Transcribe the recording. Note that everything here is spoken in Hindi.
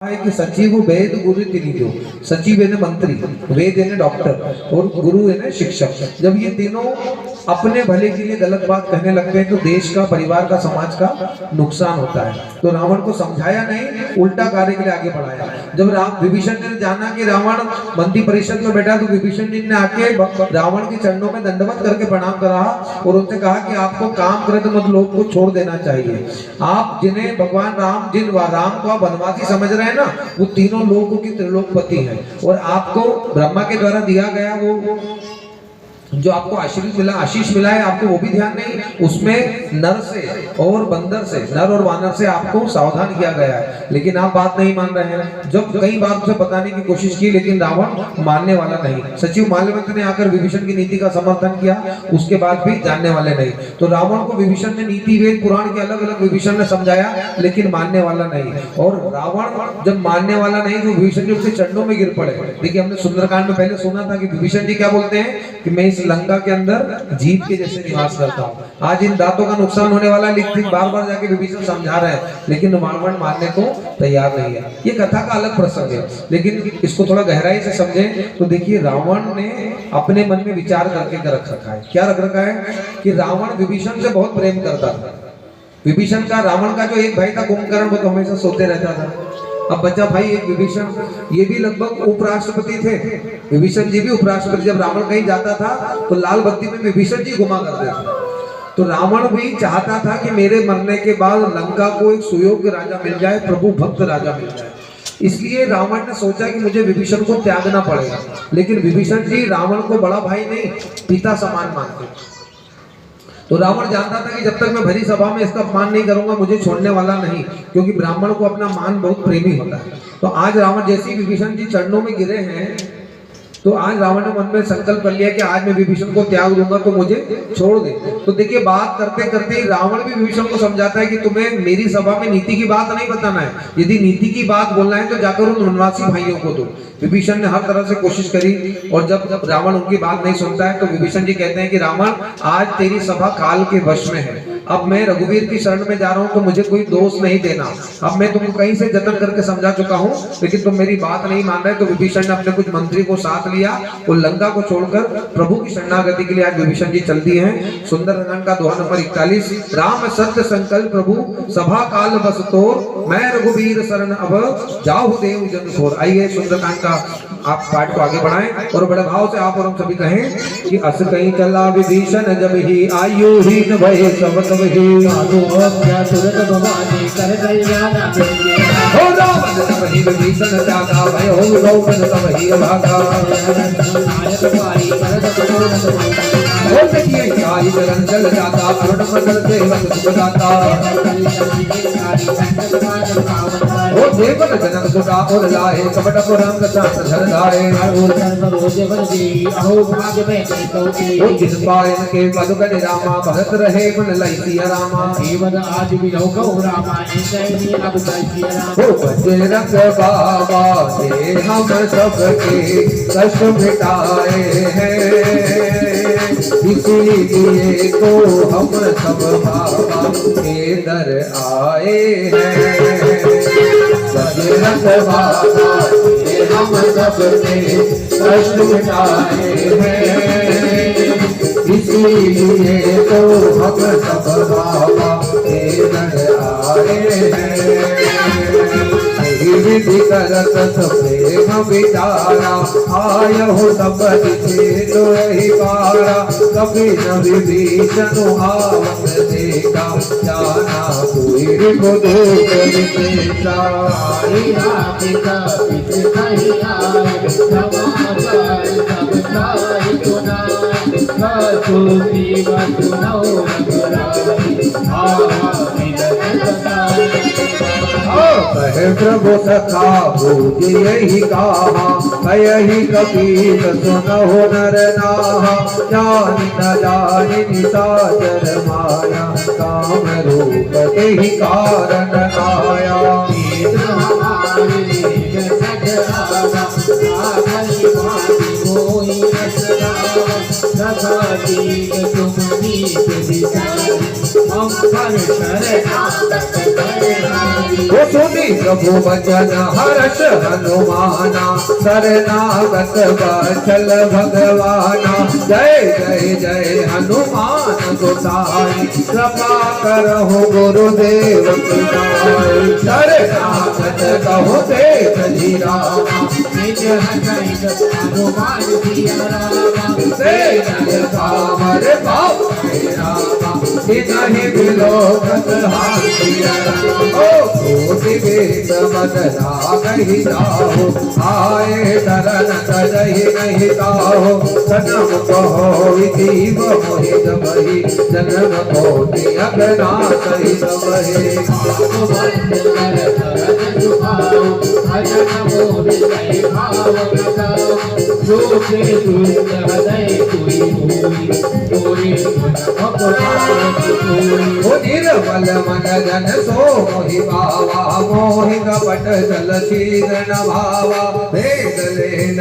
है कि सचिव वेद गुरु तीनों, सचिव है मंत्री, वेद है डॉक्टर और गुरु है शिक्षक। जब ये तीनों अपने भले के लिए गलत बात कहने लगते हैं तो देश का, परिवार का, समाज का नुकसान होता है। तो रावण को समझाया नहीं, उल्टा कार्य के लिए आगे बढ़ाया। जब विभीषण ने जाना कि रावण मंत्री परिषद में बैठा तो विभीषण जी ने आके रावण के चरणों में दंडवत करके प्रणाम करा और उनसे कहा कि आपको काम करे तो मत लोग को छोड़ देना चाहिए। आप जिन्हें भगवान राम, जिन राम को आप वनवासी समझ रहे हैं ना, वो तीनों लोगों की त्रिलोकपति हैं और आपको ब्रह्मा के द्वारा दिया गया वो जो आपको आशीष मिला है, आपको वो भी ध्यान नहीं। उसमें नर से और बंदर से, नर और वानर से आपको सावधान किया गया है, लेकिन आप बात नहीं मान रहे हैं। जब कई बार उसे बताने की कोशिश की लेकिन रावण मानने वाला नहीं। सचिव माल्यवंत ने आकर विभीषण की नीति का समर्थन किया, उसके बाद भी जानने वाले नहीं। तो रावण को विभीषण ने नीति, वेद, पुराण के अलग अलग विभीषण ने समझाया लेकिन मानने वाला नहीं। और रावण जब मानने वाला नहीं तो विभीषण जी उसके चरणों में गिर पड़े। देखिए, हमने सुंदरकांड में पहले सुना था कि विभीषण जी क्या बोलते हैं कि मैं लंका के अंदर जीव के जैसे निवास करता हूँ। आज इन दांतों का नुकसान होने वाला, लेकिन बार बार जाके विभीषण समझा रहे हैं लेकिन रावण मानने को तैयार नहीं है। ये कथा का अलग प्रसंग है, लेकिन इसको थोड़ा गहराई से समझें तो देखिए, रावण ने अपने मन में विचार करके रख रखा है। क्या रख रखा है कि रावण विभीषण से बहुत प्रेम करता था। विभीषण का, रावण का जो एक भाई था कुंभकर्ण, वो तो हमेशा सोते रहता था। अब बच्चा भाई एक विभीषण, ये भी लगभग उपराष्ट्रपति थे। विभीषण जी भी उपराष्ट्रपति। जब रावण कहीं जाता था तो लाल बत्ती में विभीषण जी घुमा करते थे। तो रावण भी चाहता था कि मेरे मरने के बाद लंका को एक सुयोग्य राजा मिल जाए, प्रभु भक्त राजा मिल जाए। इसलिए रावण ने सोचा कि मुझे विभीषण को त्यागना पड़ेगा। लेकिन विभीषण जी रावण को बड़ा भाई नहीं, पिता समान मानते। तो रावण जानता था कि जब तक मैं भरी सभा में इसका अपमान नहीं करूंगा मुझे छोड़ने वाला नहीं, क्योंकि ब्राह्मण को अपना मान बहुत प्रेमी होता है। तो आज रावण जैसे विभीषण जी चरणों में गिरे हैं तो आज रावण ने मन में संकल्प कर लिया कि आज मैं विभीषण को त्याग दूंगा तो मुझे छोड़ दे। तो देखिए, बात करते करते रावण भी विभीषण को समझाता है कि तुम्हें मेरी सभा में नीति की बात नहीं बताना है, यदि नीति की बात बोलना है तो जाकर उन वनवासी भाइयों को दो। विभीषण ने हर तरह से कोशिश करी और जब रावण उनकी बात नहीं सुनता है तो विभीषण जी कहते हैं कि रावण, आज तेरी सभा काल के वश में है। अब मैं रघुवीर की शरण में जा रहा हूं तो मुझे कोई दोष नहीं देना। अब मैं तुमको कहीं से जतन करके समझा चुका हूं लेकिन तुम मेरी बात नहीं मान रहे। तो विभीषण ने अपने कुछ मंत्री को साथ लिया और लंका को छोड़कर प्रभु की शरणागति के लिए आज विभीषण जी चल दिए हैं। सुंदरकांड का दोहा नंबर 41, राम सत्य संकल्प प्रभु सभा काल बस तोर, मैं रघुवीर शरण अब जाहु देव जन सोर। आइए सुंदरकांड का आप पाठ को आगे बढ़ाएं और बड़े भाव से आप और हम सभी कहें कि अस कहीं चला विभीषण जब ही आयुहीन भय सब तब ही साधु अभ्या तुरत भवानी कर कल्याण हो। रावण तब ही विभीषण त्यागा, भय हो गौतम तब ही भागा। नायक पाई करत करोड़ हो सकिए कारी चरण चल जाता, अरुण मंडल सेवक सुख दाता। हो देवन जनक सुता और लाए, कपट पुरंग साथ धर लाए। हो जिस पायन के पदुकन रामा, भरत रहे मन लई सिया रामा। आज भी रामा हो बचे रख बाबा से हम सबके कष्ट मिटाए हैं, इसीलिए तो हम सब बाबा के दर आए हैं। रख बाबा से हम सबके कष्ट मिटाए हैं, इसीलिए तो हम सब बाबा के दर आए हैं। विधि करत सप्रेम विचारा, आय हो सब से तो यही पारा। कभी न विभीषण आवत देखा, जाना कोई को दुख विशेषा। कहे प्रभु सखा भूज यही कहा, कही कबीर सुनहु नर नाहा। जान न जानि निशाचर माया, काम रूप यही कारण आया। वो सुनी प्रभु वचन हर्ष हनुमाना, शरणागत वत्सल भगवाना। जय जय जय हनुमान गोसाई, कृपा करहु गुरुदेव की नाई। शरणागत कहो देव जी रामा, निज हृदय हनुमान सिया रामा। जय जय कामर पाओ रामा, नहीं बिलोकत हासिया। ओ कोटि वेद बदला कही जाओ, आए शरण तजहि नहीं ताहो। सनम कहो जीव मोहि जबहि, जन्म कोटि अगनाश ही सबहि। निर्मल मन जन सो मोहि बावा, मोहि कपट जल शीर्ण भावा। भेद लेन